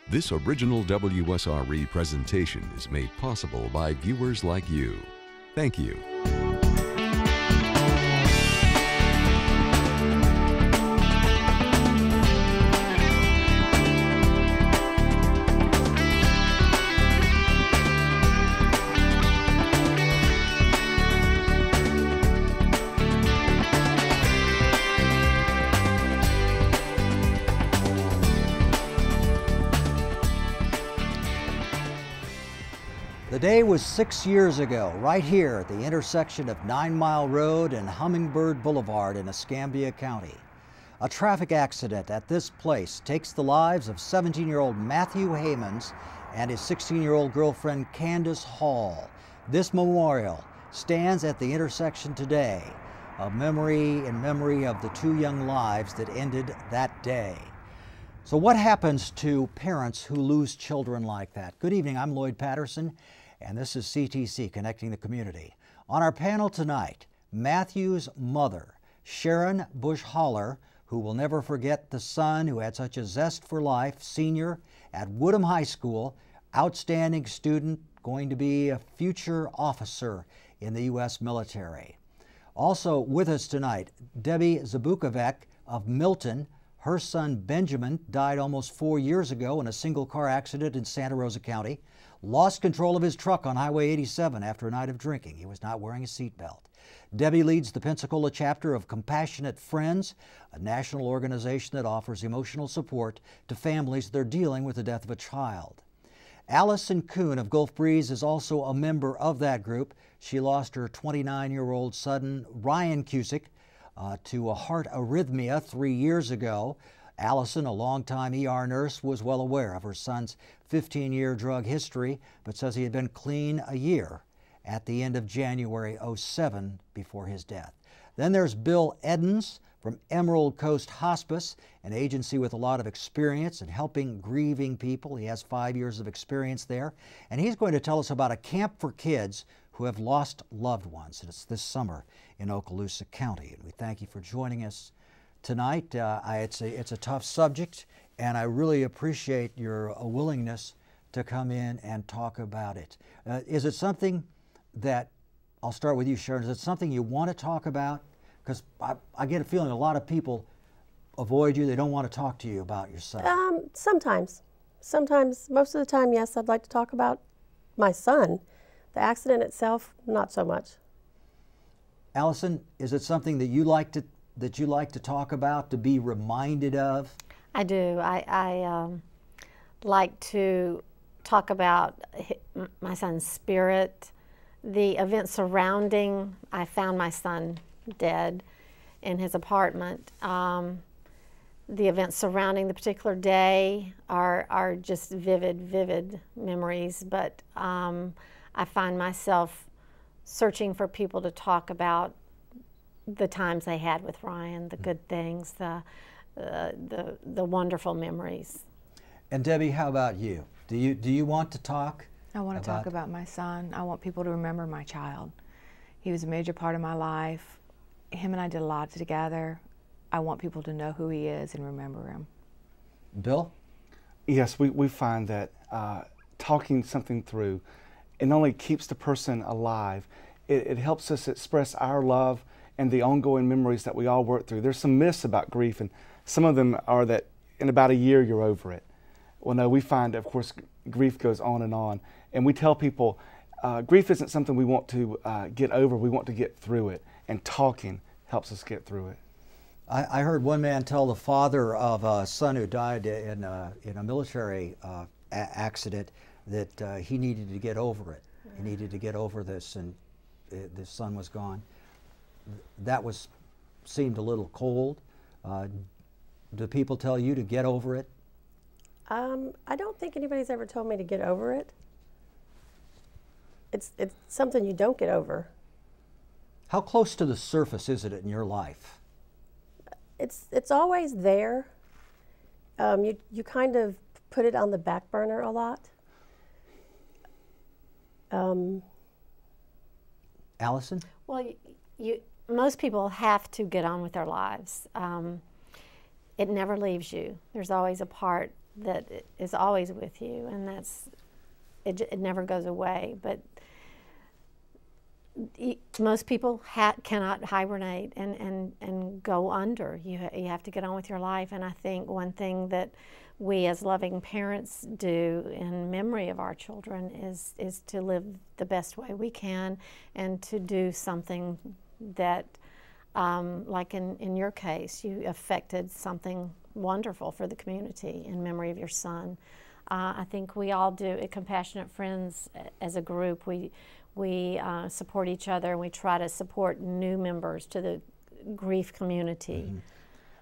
This original WSRE presentation is made possible by viewers like you. Thank you. The day was 6 years ago, right here at the intersection of 9 Mile Road and Hummingbird Boulevard in Escambia County. A traffic accident at this place takes the lives of 17-year-old Matthew Hamons and his 16-year-old girlfriend Candace Hall. This memorial stands at the intersection today, a memory in memory of the two young lives that ended that day. So what happens to parents who lose children like that? Good evening, I'm Lloyd Patterson, and this is CTC, Connecting the Community. On our panel tonight, Matthew's mother, Sharon Bush Holler, who will never forget the son who had such a zest for life, senior at Woodham High School, outstanding student, going to be a future officer in the U.S. military. Also with us tonight, Debbie Zabukovec of Milton. Her son Benjamin died almost 4 years ago in a single car accident in Santa Rosa County. Lost control of his truck on Highway 87 after a night of drinking. He was not wearing a seatbelt. Debbie leads the Pensacola chapter of Compassionate Friends, a national organization that offers emotional support to families that are dealing with the death of a child. Allison Kuhn of Gulf Breeze is also a member of that group. She lost her 29-year-old son, Ryan Cusick, to a heart arrhythmia 3 years ago. Allison, a longtime ER nurse, was well aware of her son's 15-year drug history, but says he had been clean a year at the end of January '07 before his death. Then there's Bill Edens from Emerald Coast Hospice, an agency with a lot of experience in helping grieving people. He has 5 years of experience there, and he's going to tell us about a camp for kids who have lost loved ones. And it's this summer in Okaloosa County. And we thank you for joining us tonight. It's a tough subject, and I really appreciate your willingness to come in and talk about it. Is it something that, I'll start with you, Sharon, is it something you want to talk about? Because I get a feeling a lot of people avoid you. They don't want to talk to you about your son. Sometimes. Most of the time, yes, I'd like to talk about my son. The accident itself, not so much. Allison, is it something that you like to talk about, to be reminded of? I do. I like to talk about my son's spirit, the events surrounding. I found my son dead in his apartment. The events surrounding the particular day are just vivid memories, but I find myself searching for people to talk about the times they had with Ryan, the good things, the wonderful memories. And Debbie, how about you? Do you want to talk? I want to talk about my son. I want people to remember my child. He was a major part of my life. Him and I did a lot together. I want people to know who he is and remember him. Bill? Yes, we find that talking something through, it not only keeps the person alive, it helps us express our love and the ongoing memories that we all work through. There's some myths about grief, and some of them are that in about a year you're over it. Well, no, we find, of course, grief goes on, and we tell people grief isn't something we want to get over, we want to get through it, and talking helps us get through it. I heard one man tell the father of a son who died in a military accident that he needed to get over it. He needed to get over this, and the son was gone. That seemed a little cold. Do people tell you to get over it? I don't think anybody's ever told me to get over it. It's something you don't get over. How close to the surface is it in your life? It's always there. You kind of put it on the back burner a lot. Allison? Well, most people have to get on with their lives. It never leaves you. There's always a part that is always with you, and it never goes away. But most people cannot hibernate and go under. You have to get on with your life. And I think one thing that we as loving parents do in memory of our children is to live the best way we can, and to do something that, like in your case, you affected something wonderful for the community in memory of your son. I think we all do. At Compassionate Friends, as a group, we support each other, and we try to support new members to the grief community. Mm-hmm.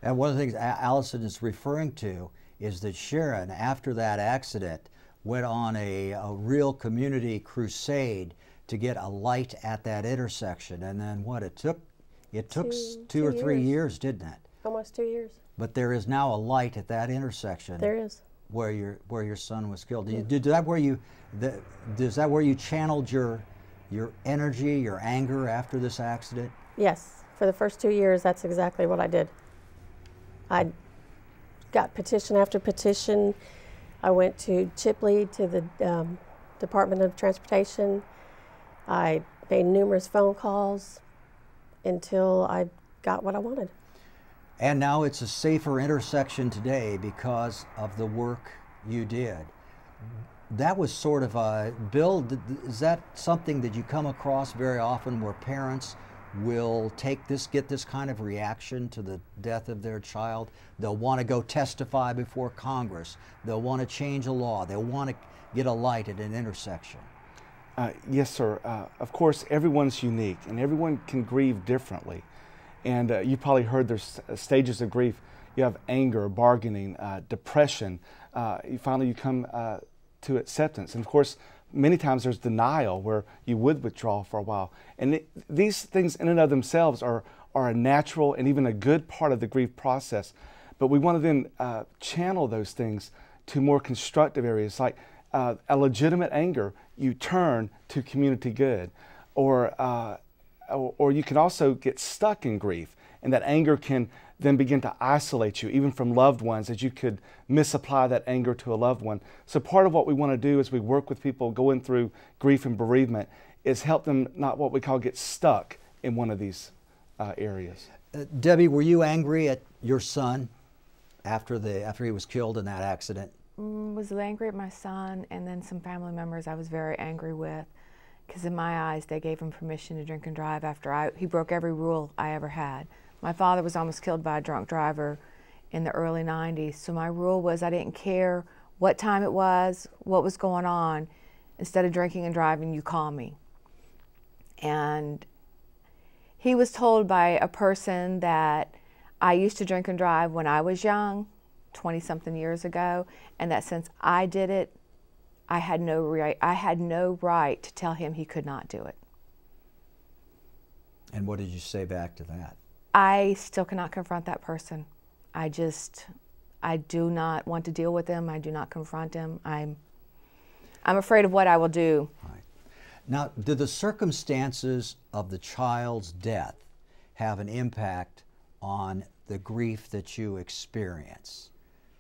And one of the things Allison is referring to is that Sharon, after that accident, went on a real community crusade to get a light at that intersection. And then what, it took two or 3 years, didn't it? Almost 2 years. But there is now a light at that intersection. There is. Where your son was killed. Does that where you channeled your energy, your anger after this accident? Yes. For the first 2 years, that's exactly what I did. I got petition after petition. I went to Chipley, to the Department of Transportation. I made numerous phone calls until I got what I wanted. And now it's a safer intersection today because of the work you did. That was sort of a, Bill, is that something that you come across very often, where parents will get this kind of reaction to the death of their child? They'll want to go testify before Congress. They'll want to change a law. They'll want to get a light at an intersection. Yes, sir. Of course, everyone's unique, and everyone can grieve differently. And you probably heard there's stages of grief. You have anger, bargaining, depression. Finally, you come to acceptance. And of course, many times there's denial, where you would withdraw for a while. And these things in and of themselves are a natural and even a good part of the grief process. But we want to then channel those things to more constructive areas, like a legitimate anger, you turn to community good. Or you can also get stuck in grief, and that anger can then begin to isolate you, even from loved ones, as you could misapply that anger to a loved one. So part of what we want to do as we work with people going through grief and bereavement is help them not what we call get stuck in one of these areas. Debbie, were you angry at your son after he was killed in that accident? Was angry at my son, and then some family members I was very angry with. Because in my eyes, they gave him permission to drink and drive after he broke every rule I ever had. My father was almost killed by a drunk driver in the early 90s, so my rule was I didn't care what time it was, what was going on. Instead of drinking and driving, you call me. And he was told by a person that I used to drink and drive when I was young, 20-something years ago, and that since I did it, I had no right to tell him he could not do it. And what did you say back to that? I still cannot confront that person. I do not want to deal with him. I do not confront him. I'm afraid of what I will do. Right. Now, do the circumstances of the child's death have an impact on the grief that you experience?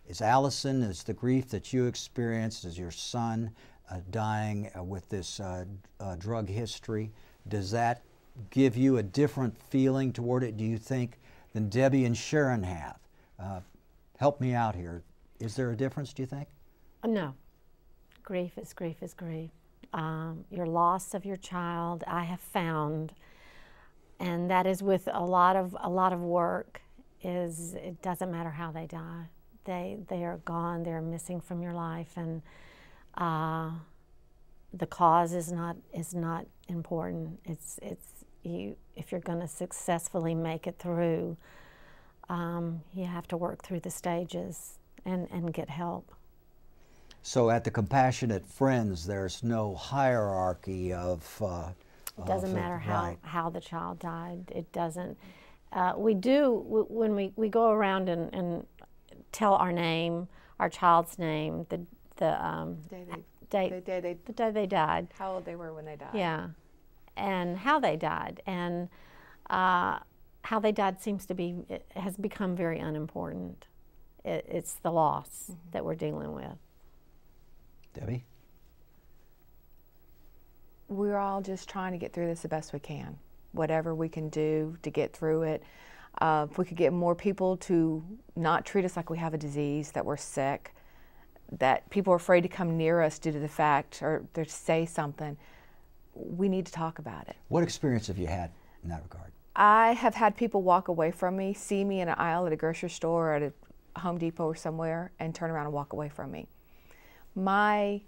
Is the grief that you experienced as your son dying with this drug history, does that give you a different feeling toward it, do you think, than Debbie and Sharon have? Help me out here. Is there a difference, do you think? No. Grief is grief is grief. Your loss of your child, I have found, and that is with a lot of work, is it doesn't matter how they die. They are gone, they're missing from your life, and the cause is not important. It's you, if you're going to successfully make it through, you have to work through the stages and get help. So at the Compassionate Friends, there's no hierarchy of... it doesn't matter right. how the child died. It doesn't. We do, when we go around and tell our name, our child's name, the day they died. How old they were when they died. Yeah, and how they died. And how they died has become very unimportant. it's the loss that we're dealing with. Debbie? We're all just trying to get through this the best we can. Whatever we can do to get through it. If we could get more people to not treat us like we have a disease, that we're sick, that people are afraid to come near us due to the fact, or to say something, we need to talk about it. What experience have you had in that regard? I have had people walk away from me, see me in an aisle at a grocery store or at a Home Depot or somewhere, and turn around and walk away from me. My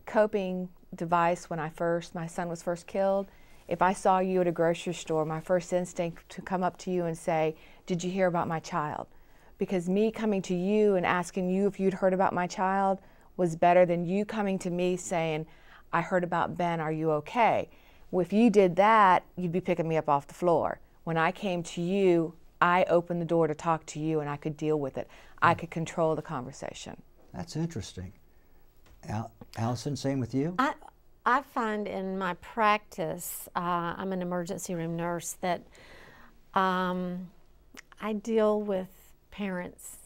coping device when my son was first killed, if I saw you at a grocery store, my first instinct to come up to you and say, did you hear about my child? Because me coming to you and asking you if you'd heard about my child was better than you coming to me saying, I heard about Ben, are you okay? Well, if you did that, you'd be picking me up off the floor. When I came to you, I opened the door to talk to you and I could deal with it. I could control the conversation. That's interesting. Allison, same with you? I find in my practice, I'm an emergency room nurse, that I deal with parents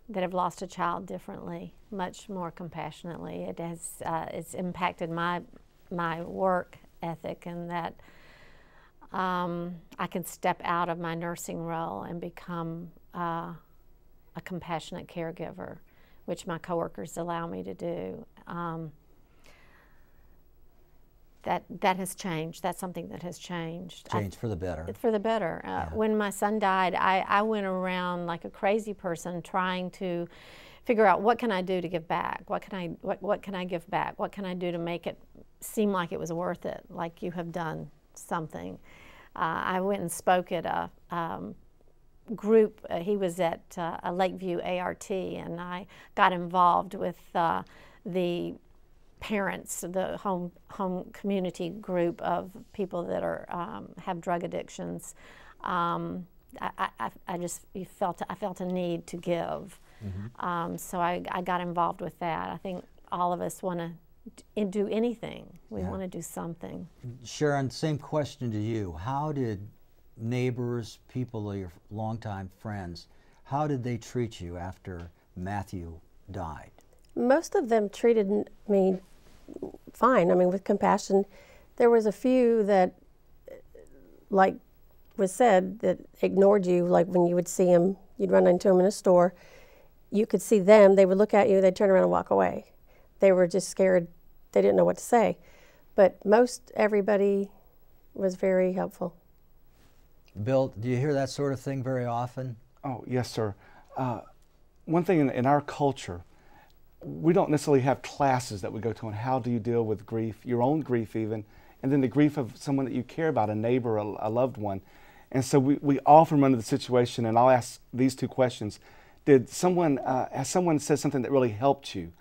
that have lost a child differently, much more compassionately. It has it's impacted my work ethic, and that I can step out of my nursing role and become a compassionate caregiver, which my coworkers allow me to do. That has changed. That's something that has changed. Changed for the better. For the better. Yeah. When my son died, I went around like a crazy person trying to figure out, what can I do to give back? What can I give back? What can I do to make it seem like it was worth it, like you have done something? I went and spoke at a group. He was at a Lakeview ART, and I got involved with the parents, the home community group of people that are have drug addictions. I felt a need to give, so I got involved with that. I think all of us want to do anything. We want to do something. Sharon, same question to you. How did neighbors, people, your longtime friends, how did they treat you after Matthew died? Most of them treated me fine. I mean, with compassion. There was a few that, like was said, that ignored you. Like when you would see them, you'd run into them in a store, you could see them, they would look at you, they'd turn around and walk away. They were just scared. They didn't know what to say. But most everybody was very helpful. Bill, do you hear that sort of thing very often? Oh, yes, sir. One thing in our culture, we don't necessarily have classes that we go to on how do you deal with grief, your own grief even, and then the grief of someone that you care about, a neighbor, a loved one. And so we often run into the situation, and I'll ask these two questions. Has someone said something that really helped you?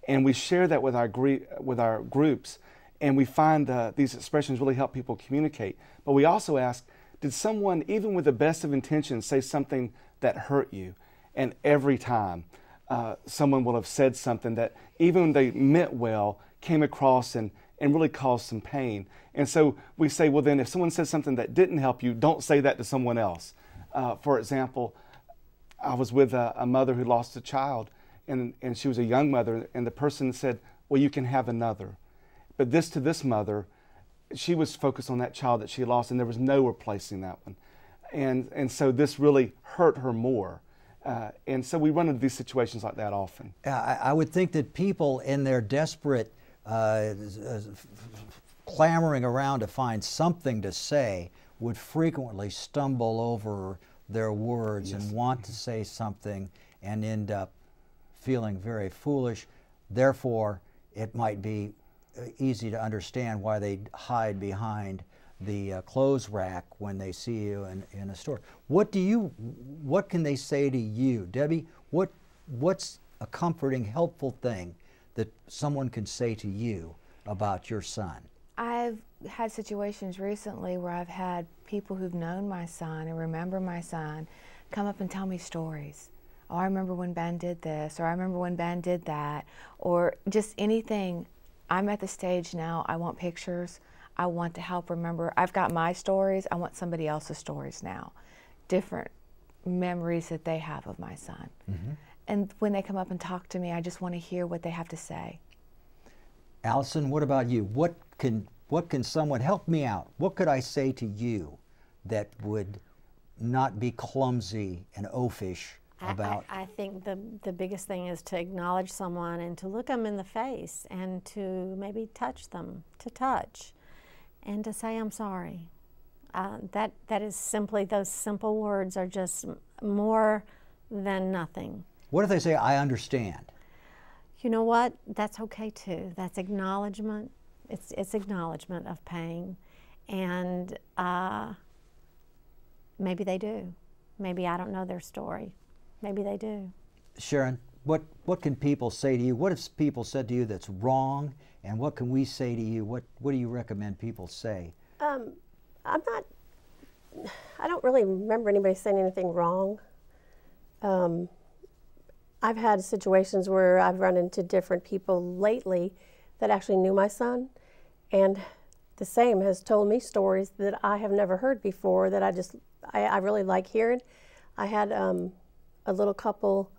And we share that with our groups, and we find these expressions really help people communicate. But we also ask, did someone, even with the best of intentions, say something that hurt you? And every time, someone will have said something that, even when they meant well, came across and really caused some pain. And so we say, well then, if someone says something that didn't help you, don't say that to someone else. For example, I was with a mother who lost a child, and she was a young mother, and the person said, well, you can have another. But to this mother, she was focused on that child that she lost, and there was no replacing that one. And so this really hurt her more. And so we run into these situations like that often. I would think that people in their desperate clamoring around to find something to say would frequently stumble over their words and want to say something and end up feeling very foolish. Therefore, it might be easy to understand why they hide behind the clothes rack when they see you in a store. What can they say to you? Debbie, what's a comforting, helpful thing that someone can say to you about your son? I've had situations recently where I've had people who've known my son and remember my son come up and tell me stories. Oh, I remember when Ben did this, or I remember when Ben did that, or just anything. I'm at the stage now, I want pictures. I want to help remember. I've got my stories, I want somebody else's stories now. Different memories that they have of my son. And when they come up and talk to me, I just want to hear what they have to say. Allison, what about you? What can someone help me out? What could I say to you that would not be clumsy and oafish about? I think the biggest thing is to acknowledge someone and to look them in the face and to maybe touch them, to touch, and to say, I'm sorry. That is simply, those simple words are just more than nothing. What if they say, I understand? You know what? That's okay too. That's acknowledgement. It's acknowledgement of pain. And maybe they do. Maybe I don't know their story. Maybe they do. Sharon, what can people say to you? What have people said to you that's wrong? And what can we say to you? What do you recommend people say? I don't really remember anybody saying anything wrong. I've had situations where I've run into different people lately that actually knew my son, and the same has told me stories that I have never heard before that I really like hearing. I had a little couple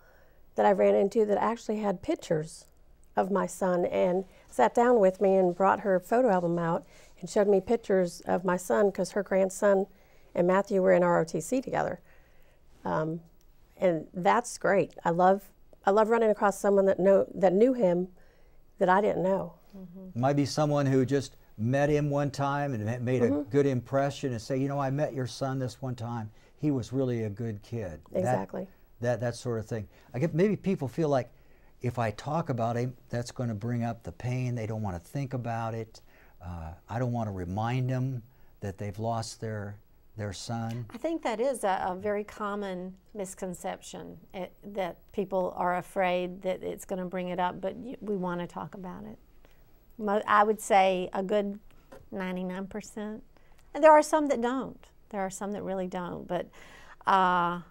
that I ran into that actually had pictures of my son and sat down with me and brought her photo album out and showed me pictures of my son because her grandson and Matthew were in ROTC together. And that's great. I love running across someone that knew him that I didn't know. Mm-hmm. Might be someone who just met him one time and made a good impression and say, you know, I met your son this one time. He was really a good kid. Exactly. That sort of thing. I get maybe people feel like if I talk about him, that's going to bring up the pain. They don't want to think about it. I don't want to remind them that they've lost their son. I think that is a very common misconception, that people are afraid that it's going to bring it up, but we want to talk about it. I would say a good 99%. And there are some that don't. There are some that really don't, but I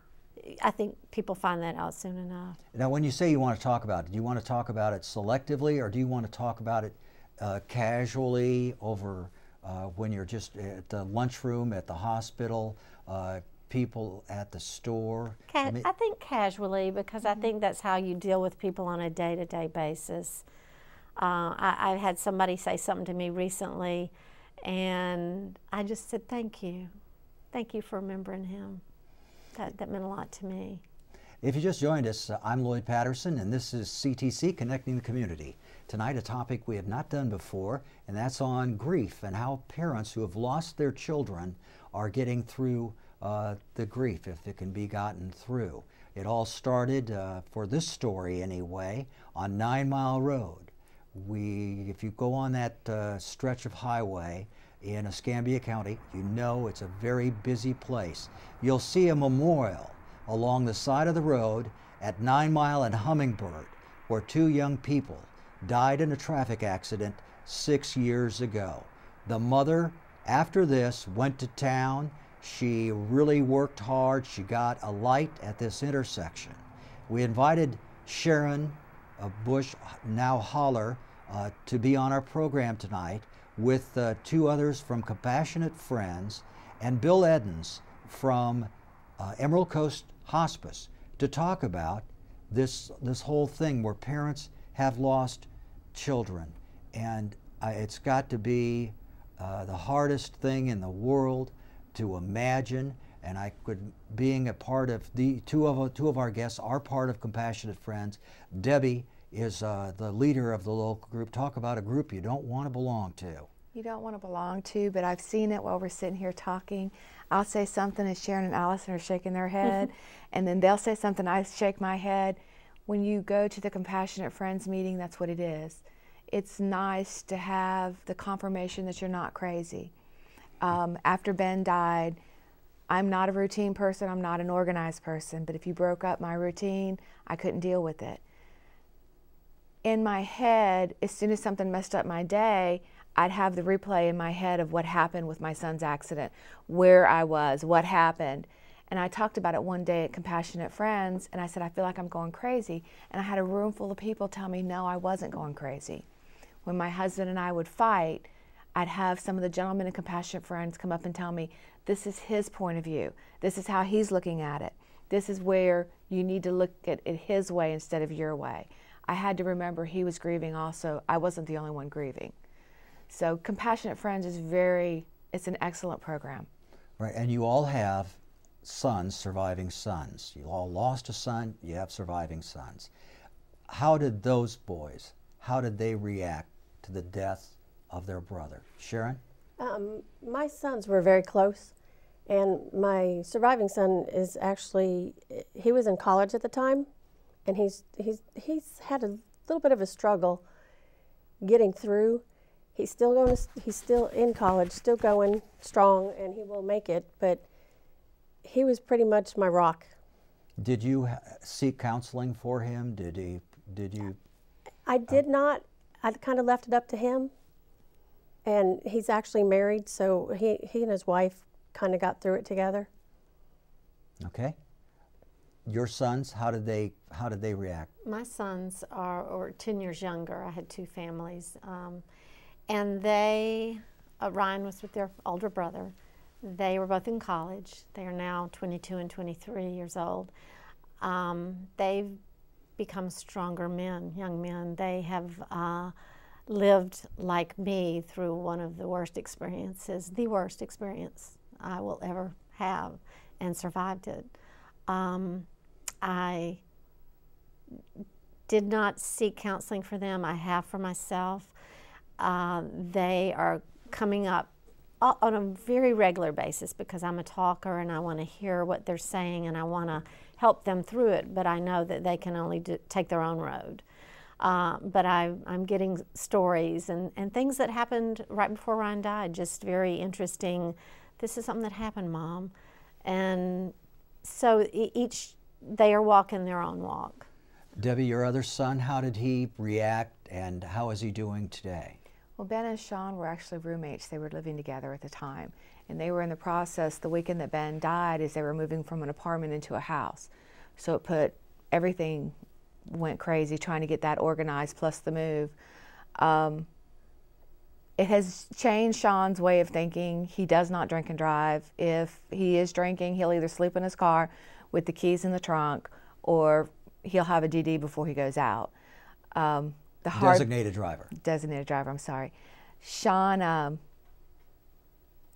think people find that out soon enough. Now, when you say you want to talk about it, do you want to talk about it selectively, or do you want to talk about it casually over when you're just at the lunchroom, at the hospital, people at the store? I think casually, because I think that's how you deal with people on a day-to-day basis. I had somebody say something to me recently, and I just said, thank you. Thank you for remembering him. That meant a lot to me. If you just joined us, I'm Lloyd Patterson, and this is CTC Connecting the Community. Tonight, a topic we have not done before, and that's on grief and how parents who have lost their children are getting through the grief, if it can be gotten through. It all started, for this story anyway, on 9 Mile Road. If you go on that stretch of highway in Escambia County, you know it's a very busy place. You'll see a memorial along the side of the road at 9 Mile and Hummingbird, where 2 young people died in a traffic accident 6 years ago. The mother, after this, went to town. She really worked hard. She got a light at this intersection. We invited Sharon Bush, now Holler, to be on our program tonight with 2 others from Compassionate Friends and Bill Edens from Emerald Coast Hospice to talk about this whole thing where parents have lost children. And it's got to be the hardest thing in the world to imagine. And being a part of two of our guests are part of Compassionate Friends. Debbie is the leader of the local group. Talk about a group you don't want to belong to. You don't want to belong to, but I've seen it while we're sitting here talking. I'll say something and Sharon and Allison are shaking their head, and then they'll say something, I shake my head. When you go to the Compassionate Friends meeting, that's what it is. It's nice to have the confirmation that you're not crazy. After Ben died, I'm not a routine person, I'm not an organized person, but if you broke up my routine, I couldn't deal with it. In my head, as soon as something messed up my day, I'd have the replay in my head of what happened with my son's accident, where I was, what happened. And I talked about it one day at Compassionate Friends, and I said, I feel like I'm going crazy. And I had a room full of people tell me, no, I wasn't going crazy. When my husband and I would fight, I'd have some of the gentlemen in Compassionate Friends come up and tell me, this is his point of view. This is how he's looking at it. this is where you need to look at it his way instead of your way. I had to remember he was grieving also. I wasn't the only one grieving. So Compassionate Friends is it's an excellent program. Right, and you all have sons, surviving sons. You all lost a son, you have surviving sons. How did those boys, how did they react to the death of their brother? Sharon? My sons were very close, and my surviving son is actually, he was in college at the time, and he's had a little bit of a struggle getting through. He's still in college, still going strong, and he will make it, but he was pretty much my rock. Did you seek counseling for him? Did you? I did not. I kind of left it up to him, and he's actually married, so he and his wife kind of got through it together. Okay. Your sons, how did they react? My sons are 10 years younger. I had two families. And Ryan was with their older brother. They were both in college. They are now 22 and 23 years old. They've become stronger men, young men. They have lived like me through one of the worst experiences, the worst experience I will ever have, and survived it. I did not seek counseling for them. I have for myself. They are coming up on a very regular basis because I'm a talker and I want to hear what they're saying and I want to help them through it, but I know that they can only take their own road. But I'm getting stories and things that happened right before Ryan died, just very interesting. This is something that happened, Mom. And so they are walking their own walk. Debbie, your other son, how did he react and how is he doing today? Well, Ben and Sean were actually roommates. They were living together at the time. And they were in the process, the weekend that Ben died, as they were moving from an apartment into a house. So everything went crazy trying to get that organized, plus the move. It has changed Sean's way of thinking. He does not drink and drive. If he is drinking, he'll either sleep in his car with the keys in the trunk, or he'll have a DD before he goes out. Designated driver. Designated driver, I'm sorry. Sean,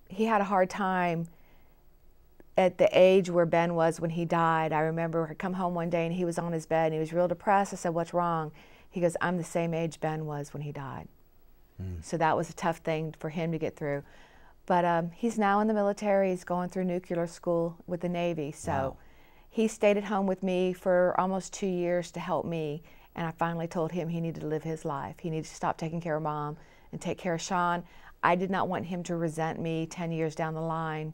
he had a hard time at the age where Ben was when he died. I remember I come home one day and he was on his bed and he was real depressed. I said, "What's wrong?" He goes, "I'm the same age Ben was when he died." So that was a tough thing for him to get through. But he's now in the military. He's going through nuclear school with the Navy. So wow. He stayed at home with me for almost 2 years to help me. And I finally told him he needed to live his life. He needed to stop taking care of Mom and take care of Sean. I did not want him to resent me 10 years down the line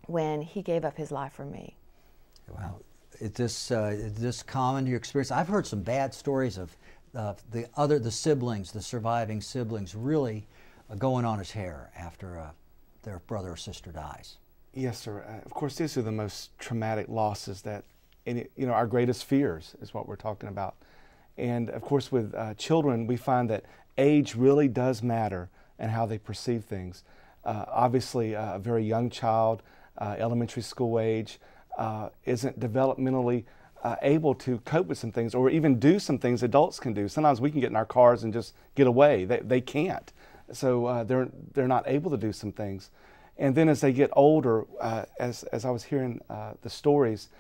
when he gave up his life for me. Wow. Is this common to your experience? I've heard some bad stories of the siblings, the surviving siblings, really going on his hair after their brother or sister dies. Yes, sir. Of course, these are the most traumatic losses that, our greatest fears is what we're talking about. And of course, with children, we find that age really does matter and how they perceive things. Obviously, a very young child, elementary school age, isn't developmentally able to cope with some things or even do some things adults can do. Sometimes we can get in our cars and just get away. They can't. So they're not able to do some things. And then as they get older, as I was hearing the stories,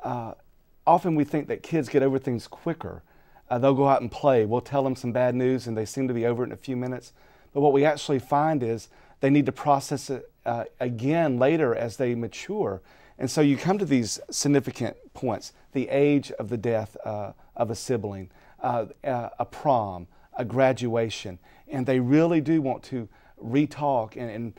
often we think that kids get over things quicker. They'll go out and play. We'll tell them some bad news and they seem to be over it in a few minutes. But what we actually find is they need to process it again later as they mature. And so you come to these significant points: the age of the death of a sibling, a prom, a graduation, and they really do want to re-talk and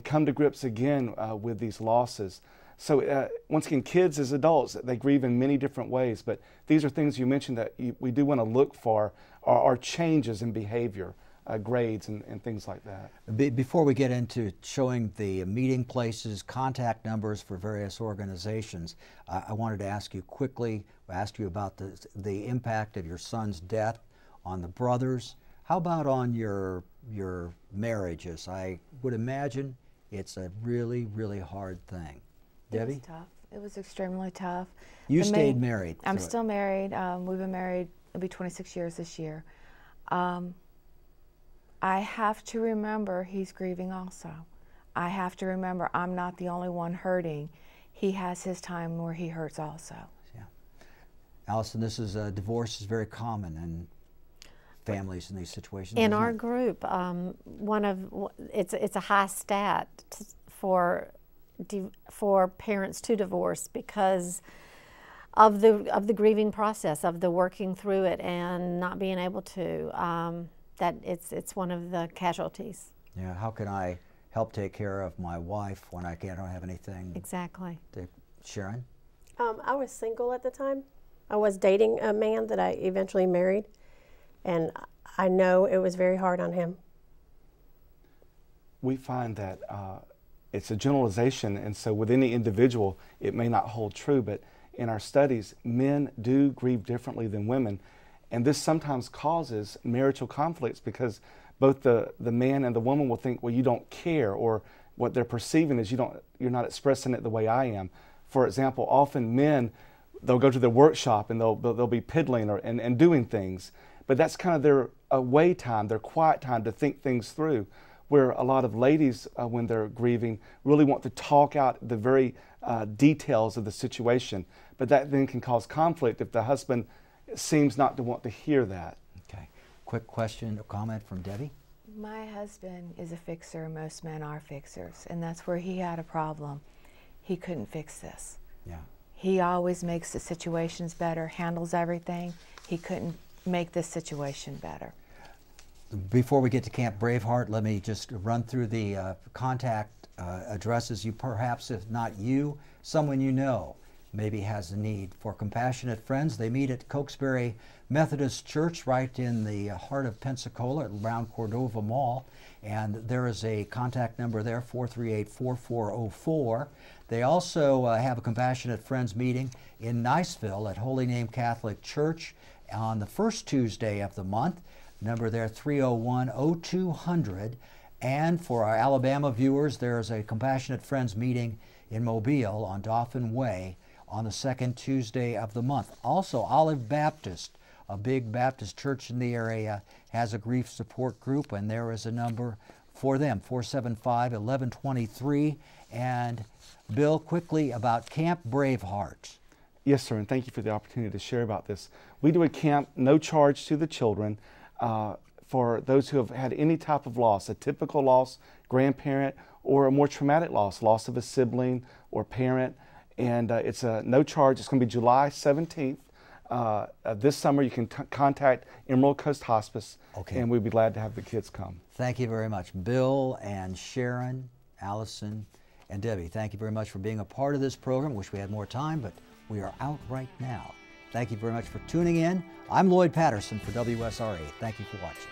come to grips again with these losses. So once again, kids as adults, they grieve in many different ways, but these are things you mentioned that we do want to look for are changes in behavior, grades and things like that. Before we get into showing the meeting places, contact numbers for various organizations, I wanted to ask you quickly, I asked you about the impact of your son's death on the brothers. How about on your marriages? I would imagine it's a really, really hard thing. Debbie? It was tough. It was extremely tough. You stayed married. I'm through it. still married. We've been married, it'll be 26 years this year. I have to remember he's grieving also. I have to remember I'm not the only one hurting. He has his time where he hurts also. Yeah. Allison, this is divorce is very common in families in these situations. In isn't our it? group, it's a high stat for parents to divorce because of the grieving process, of the working through it and not being able to. That it's one of the casualties. Yeah. How can I help take care of my wife when I don't have anything? Exactly. Sharon? I was single at the time. I was dating a man that I eventually married, and I know it was very hard on him. We find that it's a generalization, and so with any individual, it may not hold true, but in our studies, men do grieve differently than women, and this sometimes causes marital conflicts because both the man and the woman will think, well, you don't care, or what they're perceiving is you're not expressing it the way I am. For example, often men, they'll go to their workshop and they'll be piddling and doing things, but that's kind of their away time, their quiet time to think things through, where a lot of ladies, when they're grieving, really want to talk out the very details of the situation, but that then can cause conflict if the husband seems not to want to hear that. Okay. Quick question or comment from Debbie? My husband is a fixer. Most men are fixers, and that's where he had a problem. He couldn't fix this. Yeah. He always makes the situations better, handles everything. He couldn't make this situation better. Before we get to Camp Braveheart, let me just run through the contact addresses. You perhaps, if not you, someone you know maybe has a need for Compassionate Friends. They meet at Cokesbury Methodist Church right in the heart of Pensacola around Cordova Mall, and there is a contact number there, 438-4404. They also have a Compassionate Friends meeting in Niceville at Holy Name Catholic Church on the first Tuesday of the month. Number there, 301-0200. And for our Alabama viewers, there's a Compassionate Friends meeting in Mobile on Dauphin Way on the second Tuesday of the month. Also, Olive Baptist, a big Baptist church in the area, has a grief support group, and there is a number for them, 475-1123. And Bill, quickly about Camp Braveheart. Yes, sir, and thank you for the opportunity to share about this. We do a camp, no charge to the children, for those who have had any type of loss, a typical loss, grandparent, or a more traumatic loss of a sibling or parent. And it's a no charge. It's going to be July 17th. This summer you can contact Emerald Coast Hospice, and we'd be glad to have the kids come. Thank you very much. Bill and Sharon, Allison, and Debbie, thank you very much for being a part of this program. Wish we had more time, but we are out right now. Thank you very much for tuning in. I'm Lloyd Patterson for WSRE. Thank you for watching.